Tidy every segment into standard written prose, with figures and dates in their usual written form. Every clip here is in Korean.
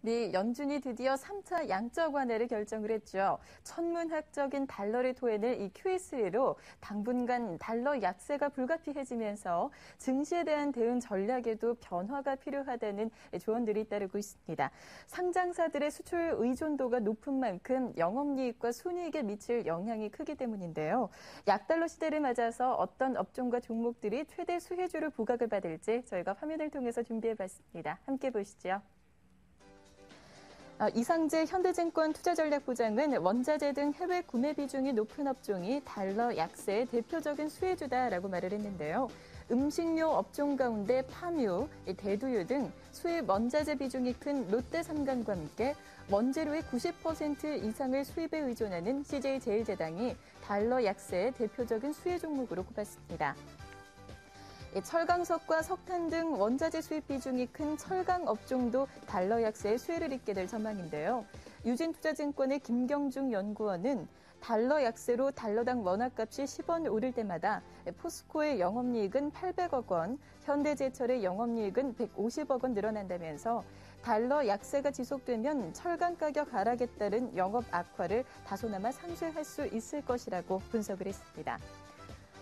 네, 연준이 드디어 3차 양적 완화를 결정을 했죠. 천문학적인 달러를 토해낼 이 QE3로 당분간 달러 약세가 불가피해지면서 증시에 대한 대응 전략에도 변화가 필요하다는 조언들이 따르고 있습니다. 상장사들의 수출 의존도가 높은 만큼 영업이익과 순이익에 미칠 영향이 크기 때문인데요. 약달러 시대를 맞아서 어떤 업종과 종목들이 최대 수혜주로 부각을 받을지 저희가 화면을 통해서 준비해봤습니다. 함께 보시죠. 이상재 현대증권 투자전략부장은 원자재 등 해외 구매 비중이 높은 업종이 달러 약세의 대표적인 수혜주다라고 말을 했는데요. 음식료 업종 가운데 파묘, 대두유 등 수입 원자재 비중이 큰 롯데삼강과 함께 원재료의 90% 이상을 수입에 의존하는 CJ제일제당이 달러 약세의 대표적인 수혜 종목으로 꼽았습니다. 철강석과 석탄 등 원자재 수입 비중이 큰 철강 업종도 달러 약세의 수혜를 입게 될 전망인데요. 유진투자증권의 김경중 연구원은 달러 약세로 달러당 원화값이 10원 오를 때마다 포스코의 영업이익은 800억 원, 현대제철의 영업이익은 150억 원 늘어난다면서 달러 약세가 지속되면 철강 가격 하락에 따른 영업 악화를 다소나마 상쇄할 수 있을 것이라고 분석을 했습니다.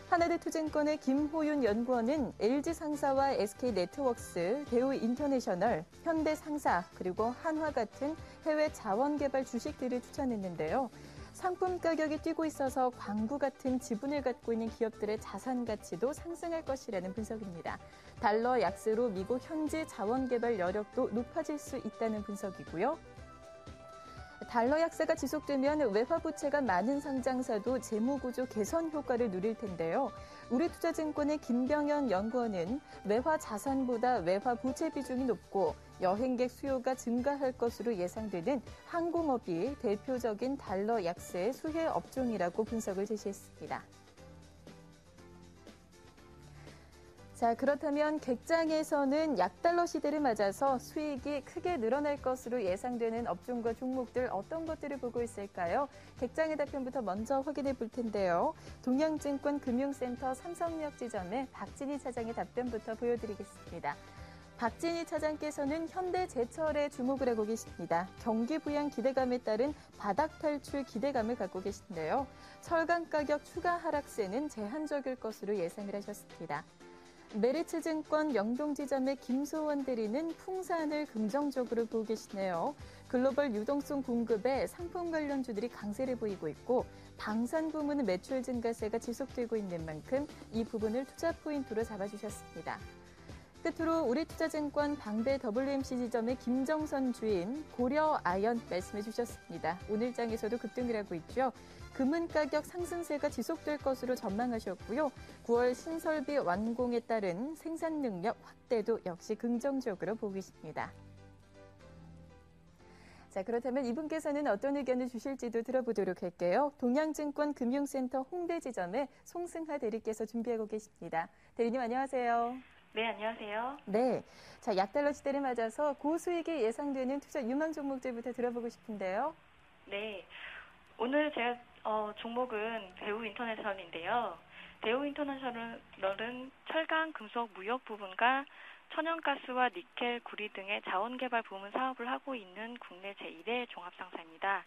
하나대투증권의 김호윤 연구원은 LG상사와 SK네트워크스, 대우인터내셔널, 현대상사, 그리고 한화 같은 해외 자원개발 주식들을 추천했는데요. 상품 가격이 뛰고 있어서 광구 같은 지분을 갖고 있는 기업들의 자산 가치도 상승할 것이라는 분석입니다. 달러 약세로 미국 현지 자원개발 여력도 높아질 수 있다는 분석이고요. 달러 약세가 지속되면 외화 부채가 많은 상장사도 재무구조 개선 효과를 누릴 텐데요. 우리투자증권의 김병현 연구원은 외화 자산보다 외화 부채 비중이 높고 여행객 수요가 증가할 것으로 예상되는 항공업이 대표적인 달러 약세의 수혜 업종이라고 분석을 제시했습니다. 자, 그렇다면 객장에서는 약달러 시대를 맞아서 수익이 크게 늘어날 것으로 예상되는 업종과 종목들 어떤 것들을 보고 있을까요? 객장의 답변부터 먼저 확인해 볼 텐데요. 동양증권 금융센터 삼성역 지점의 박진희 차장의 답변부터 보여드리겠습니다. 박진희 차장께서는 현대제철에 주목을 하고 계십니다. 경기 부양 기대감에 따른 바닥 탈출 기대감을 갖고 계신데요. 철강 가격 추가 하락세는 제한적일 것으로 예상을 하셨습니다. 메리츠증권 영동지점의 김소원 대리는 풍산을 긍정적으로 보고 계시네요. 글로벌 유동성 공급에 상품 관련주들이 강세를 보이고 있고 방산 부문 매출 증가세가 지속되고 있는 만큼 이 부분을 투자 포인트로 잡아주셨습니다. 끝으로 우리투자증권 방배 WMC 지점의 김정선 주인 고려 아연 말씀해 주셨습니다. 오늘 장에서도 급등을 하고 있죠. 금은 가격 상승세가 지속될 것으로 전망하셨고요. 9월 신설비 완공에 따른 생산 능력 확대도 역시 긍정적으로 보고 계십니다. 자, 그렇다면 이분께서는 어떤 의견을 주실지도 들어보도록 할게요. 동양증권 금융센터 홍대 지점의 송승하 대리께서 준비하고 계십니다. 대리님 안녕하세요. 네, 안녕하세요. 네, 자 약달러 시대를 맞아서 고수익이 예상되는 투자 유망 종목들부터 들어보고 싶은데요. 네, 오늘 제가 종목은 대우인터내셔널인데요. 대우인터내셔널은 철강, 금속, 무역 부분과 천연가스와 니켈, 구리 등의 자원개발 부문 사업을 하고 있는 국내 제1의 종합상사입니다.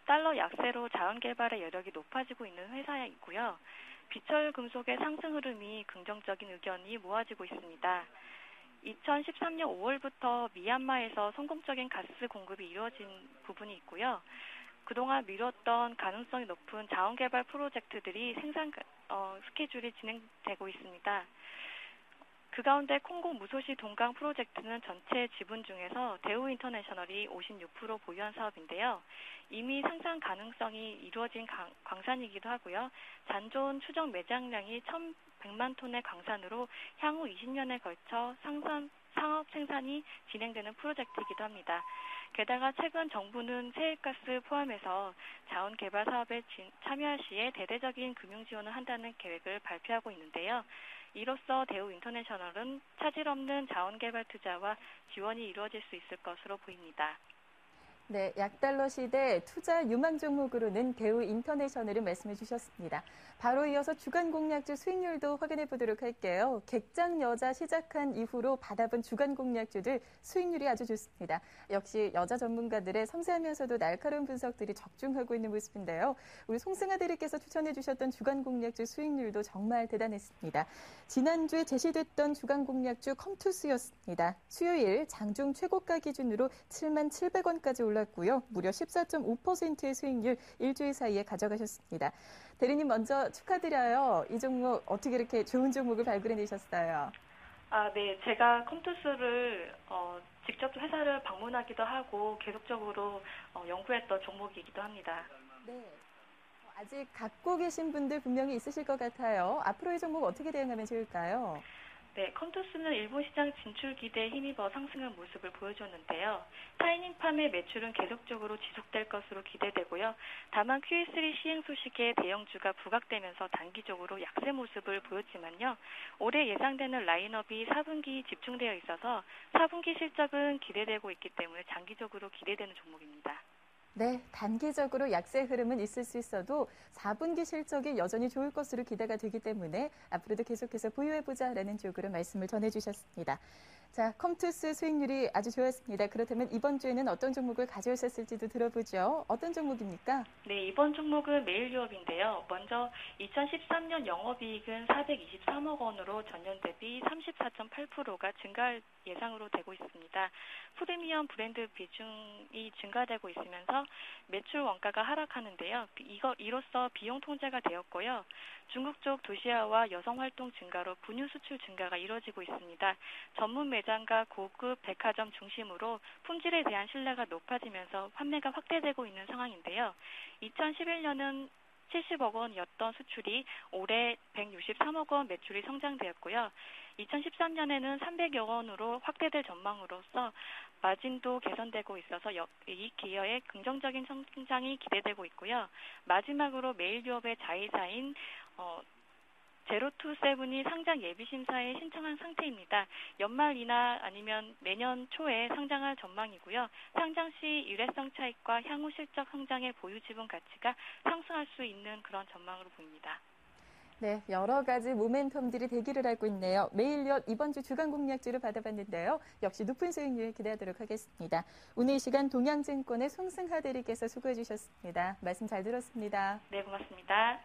달러 약세로 자원개발의 여력이 높아지고 있는 회사이고요. 비철 금속의 상승 흐름이 긍정적인 의견이 모아지고 있습니다. 2013년 5월부터 미얀마에서 성공적인 가스 공급이 이루어진 부분이 있고요. 그동안 미뤘던 가능성이 높은 자원개발 프로젝트들이 생산 스케줄이 진행되고 있습니다. 그 가운데 콩고 무소시 동강 프로젝트는 전체 지분 중에서 대우인터내셔널이 56% 보유한 사업인데요. 이미 상상 가능성이 이루어진 광산이기도 하고요. 잔존 추정 매장량이 1,100만 톤의 광산으로 향후 20년에 걸쳐 상업 생산이 진행되는 프로젝트이기도 합니다. 게다가 최근 정부는 세일가스 포함해서 자원 개발 사업에 참여할 시에 대대적인 금융 지원을 한다는 계획을 발표하고 있는데요. 이로써 대우인터내셔널은 차질 없는 자원 개발 투자와 지원이 이루어질 수 있을 것으로 보입니다. 네, 약달러 시대 투자 유망 종목으로는 대우 인터내셔널을 말씀해 주셨습니다. 바로 이어서 주간 공략주 수익률도 확인해 보도록 할게요. 객장 여자 시작한 이후로 받아본 주간 공략주들 수익률이 아주 좋습니다. 역시 여자 전문가들의 섬세하면서도 날카로운 분석들이 적중하고 있는 모습인데요. 우리 송승아 대리께서 추천해 주셨던 주간 공략주 수익률도 정말 대단했습니다. 지난주에 제시됐던 주간 공략주 컴투스였습니다. 수요일 장중 최고가 기준으로 77,700원까지 올랐고요. 무려 14.5%의 수익률 일주일 사이에 가져가셨습니다. 대리님 먼저 축하드려요. 이 종목 어떻게 이렇게 좋은 종목을 발굴해내셨어요? 네. 제가 컴투스를 직접 회사를 방문하기도 하고 계속적으로 연구했던 종목이기도 합니다. 네. 아직 갖고 계신 분들 분명히 있으실 것 같아요. 앞으로의 종목 어떻게 대응하면 좋을까요? 네, 컴투스는 일본 시장 진출 기대에 힘입어 상승한 모습을 보여줬는데요. 타이닝팜의 매출은 계속적으로 지속될 것으로 기대되고요. 다만 QE3 시행 소식에 대형주가 부각되면서 단기적으로 약세 모습을 보였지만요. 올해 예상되는 라인업이 4분기 집중되어 있어서 4분기 실적은 기대되고 있기 때문에 장기적으로 기대되는 종목입니다. 네, 단기적으로 약세 흐름은 있을 수 있어도 4분기 실적이 여전히 좋을 것으로 기대가 되기 때문에 앞으로도 계속해서 보유해보자라는 쪽으로 말씀을 전해주셨습니다. 자, 컴투스 수익률이 아주 좋았습니다. 그렇다면 이번 주에는 어떤 종목을 가져오셨을지도 들어보죠. 어떤 종목입니까? 네, 이번 종목은 메일유업인데요. 먼저 2013년 영업이익은 423억 원으로 전년 대비 34.8%가 증가할 예상으로 되고 있습니다. 프리미엄 브랜드 비중이 증가되고 있으면서 매출 원가가 하락하는데요. 이로써 비용 통제가 되었고요. 중국 쪽 도시화와 여성 활동 증가로 분유 수출 증가가 이루어지고 있습니다. 전문 매장과 고급 백화점 중심으로 품질에 대한 신뢰가 높아지면서 판매가 확대되고 있는 상황인데요. 2011년은 70억 원이었던 수출이 올해 163억 원 매출이 성장되었고요. 2013년에는 300여 원으로 확대될 전망으로서 마진도 개선되고 있어서 이 기업의 긍정적인 성장이 기대되고 있고요. 마지막으로 메일유업의 자회사인 제로투세븐이 상장 예비심사에 신청한 상태입니다. 연말이나 아니면 내년 초에 상장할 전망이고요. 상장 시 일회성 차익과 향후 실적 성장의 보유 지분 가치가 상승할 수 있는 그런 전망으로 보입니다. 네, 여러 가지 모멘텀들이 대기를 하고 있네요. 메일유업 이번 주 주간 공략주를 받아봤는데요. 역시 높은 수익률 기대하도록 하겠습니다. 오늘 이 시간 동양증권의 송승하 대리께서 수고해 주셨습니다. 말씀 잘 들었습니다. 네, 고맙습니다.